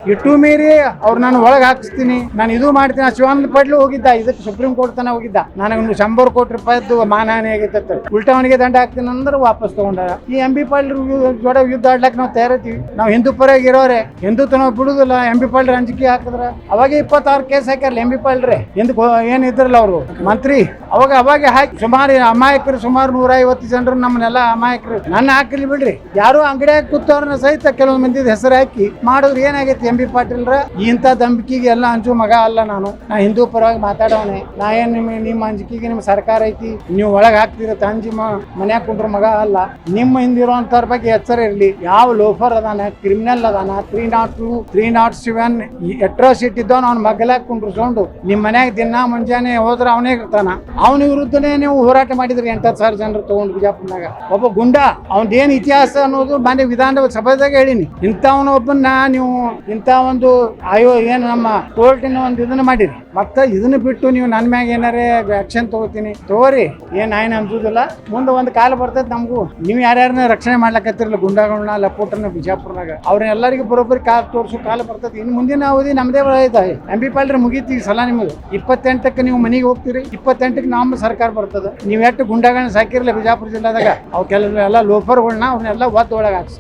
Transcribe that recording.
ಇಟ್ಟು ಮೀರಿ ಅವ್ರು ನಾನು ಒಳಗೆ ಹಾಕಿಸ್ತೀನಿ, ನಾನು ಇದು ಮಾಡ್ತೀನಿ. ಶಿವಾನಂದ ಪಾಟೀಲ್ ಹೋಗಿದ್ದ ಇದಕ್ಕೆ ಸುಪ್ರೀಂ ಕೋರ್ಟ್ ತನ ಹೋಗಿದ್ದ, ನನಗೆ 100 ಕೋಟಿ ರೂಪಾಯಿದ್ದು ಮಾನಹಾನಿ ಆಗೈತೆ, ಉಲ್ಟಾ ಅವನಿಗೆ ದಂಡ ಹಾಕ್ತೀನಿ ಅಂದ್ರೆ ವಾಪಸ್ ತಗೊಂಡ. ಈ MB ಪಾಟೀಲ್ ಜೋಡ ಯುದ್ಧ ಆಡ್ಲಕ್ಕೆ ನಾವು ತಯಾರೈತೀವಿ. ನಾವು ಹಿಂದೂ ಪರವಾಗಿ ಇರೋರೆ, ಹಿಂದುತ್ವ ನಾವು ಬಿಡುದಿಲ್ಲ. MB ಪಾಟೀಲ್ ಅಂಜಿಕೆ ಹಾಕಿದ್ರ ಅವಾಗ 26 ಕೇಸ್ ಹಾಕ್ಯಾರಲ್ಲ MB ಪಾಟೀಲ್ರೆ, ಹಿಂದಕ್ಕೆ ಏನಿದ್ರಲ್ಲ ಅವರು ಮಂತ್ರಿ, ಅವಾಗ ಹಾಕಿ ಸುಮಾರು ಅಮಾಯಕರು ಸುಮಾರು 150 ಜನರು ನಮ್ಮನ್ನೆಲ್ಲ ಅಮಾಯಕರು ನನ್ನ ಹಾಕಿಲಿ ಬಿಡ್ರಿ. ಯಾರು ಅಂಗಡಿಯಾಗ ಕೂತವ್ರನ್ನ ಸಹಿತ ಕೆಲವೊಂದು ಮಂದಿ ಹೆಸರು ಹಾಕಿ ಮಾಡಿದ್ರು. ಏನಾಗೈತಿ MB ಪಾಟೀಲ್ರ ಇಂಥ ದಂಬಿಕೆಗೆ ಎಲ್ಲ ಅಂಜು ಮಗ ಅಲ್ಲ ನಾನು ಹಿಂದೂ ಪರವಾಗಿ ಮಾತಾಡೋನೆ. ನಾ ಏನ್ ನಿಮ್ಮ ಅಂಜಿಕೆಗೆ ನಿಮ್ಮ ಸರ್ಕಾರ ಐತಿ, ನೀವು ಒಳಗೆ ಹಾಕ್ತಿರ ತಂಜಿ ಮನ್ಯಾಗ ಕುಂಡ್ರ ಮಗ ಅಲ್ಲ. ನಿಮ್ಮ ಹಿಂದಿರುವಂತವ್ರ ಬಗ್ಗೆ ಎಚ್ಚರ ಇರ್ಲಿ. ಯಾವ ಲೋಫರ್ ಅದಾನ, ಕ್ರಿಮಿನಲ್ ಅದಾನ, 302 307 ಅಟ್ರಾಸಿಟಿ ಇದ್ದವನ್ ಅವ್ನ ಮಗ್ಲಾಗ ಕುಂಡ್ರಿಸ್ಕೊಂಡು ನಿಮ್ಮ ಮನ್ಯಾಗ ದಿನ ಮುಂಜಾನೆ ಹೋದ್ರ ಅವನೇ ಇರ್ತಾನ. ಅವನ ವಿರುದ್ಧನೇ ನೀವು ಹೋರಾಟ ಮಾಡಿದ್ರಿ. 80,000 ಜನರು ತಗೊಂಡು ಬಿಜಾಪುರ್ನಾಗ ಒಬ್ಬ ಗುಂಡ. ಅವ್ನದೇನ್ ಇತಿಹಾಸ ಅನ್ನೋದು ಮಾನ್ಯ ವಿಧಾನ ಸಭೆದಾಗ ಹೇಳಿನಿ. ಇಂಥವನ ಒಬ್ಬನ್ನ ನೀವು ಇಂಥ ಒಂದು ಏನು ನಮ್ಮ ಕೋರ್ಟಿನ ಒಂದು ಇದನ್ನ ಮಾಡಿರಿ. ಮತ್ತೆ ಇದನ್ನ ಬಿಟ್ಟು ನೀವು ನನ್ನ ಮ್ಯಾಗ ಏನಾರೇ ಆಕ್ಷನ್ ತಗೋತೀನಿ ತಗೋರಿ, ಏನ್ ಆಯ್ನ ಅನ್ಸುದಿಲ್ಲ. ಮುಂದೆ ಒಂದು ಕಾಲ ಬರ್ತೈತೆ ನಮಗೂ. ನೀವು ಯಾರ್ಯಾರನ್ನ ರಕ್ಷಣೆ ಮಾಡ್ಲಕತ್ತಿರಲ್ಲ ಗುಂಡಾಗಳನ್ನ ಲಪೋಟನ ಬಿಜಾಪುರ್ನಾಗ, ಅವ್ರನ್ನೆಲ್ಲರಿಗೂ ಬರೋಬ್ಬರಿ ಕಾಲ ತೋರಿಸೋ ಕಾಲ ಬರ್ತೈತಿ. ಇನ್ನು ಮುಂದಿನ ಅವಧಿ ನಮ್ದೇ ಐತೆ. MB ಪಾಟೀಲ್ ಮುಗೀತಿ ಈ ಸಲ. ನಿಮಗೆ 28ಕ್ಕೆ ನೀವು ಮನೆಗೆ ಹೋಗ್ತೀರಿ, 28ಕ್ಕೆ ನಮ್ಮ ಸರ್ಕಾರ ಬರ್ತದೆ. ನೀವು ಎಷ್ಟು ಗುಂಡಾಗಳನ್ನ ಸಾಕಿರಲ್ಲ ಬಿಜಾಪುರ ಜಿಲ್ಲಾದಾಗ, ಅವು ಕೆಲವೆಲ್ಲ ಲೋಫರ್ಗಳನ್ನ ಅವ್ರನ್ನೆಲ್ಲ ಒಳಗೆ ಹಾಕ್ಸಿ.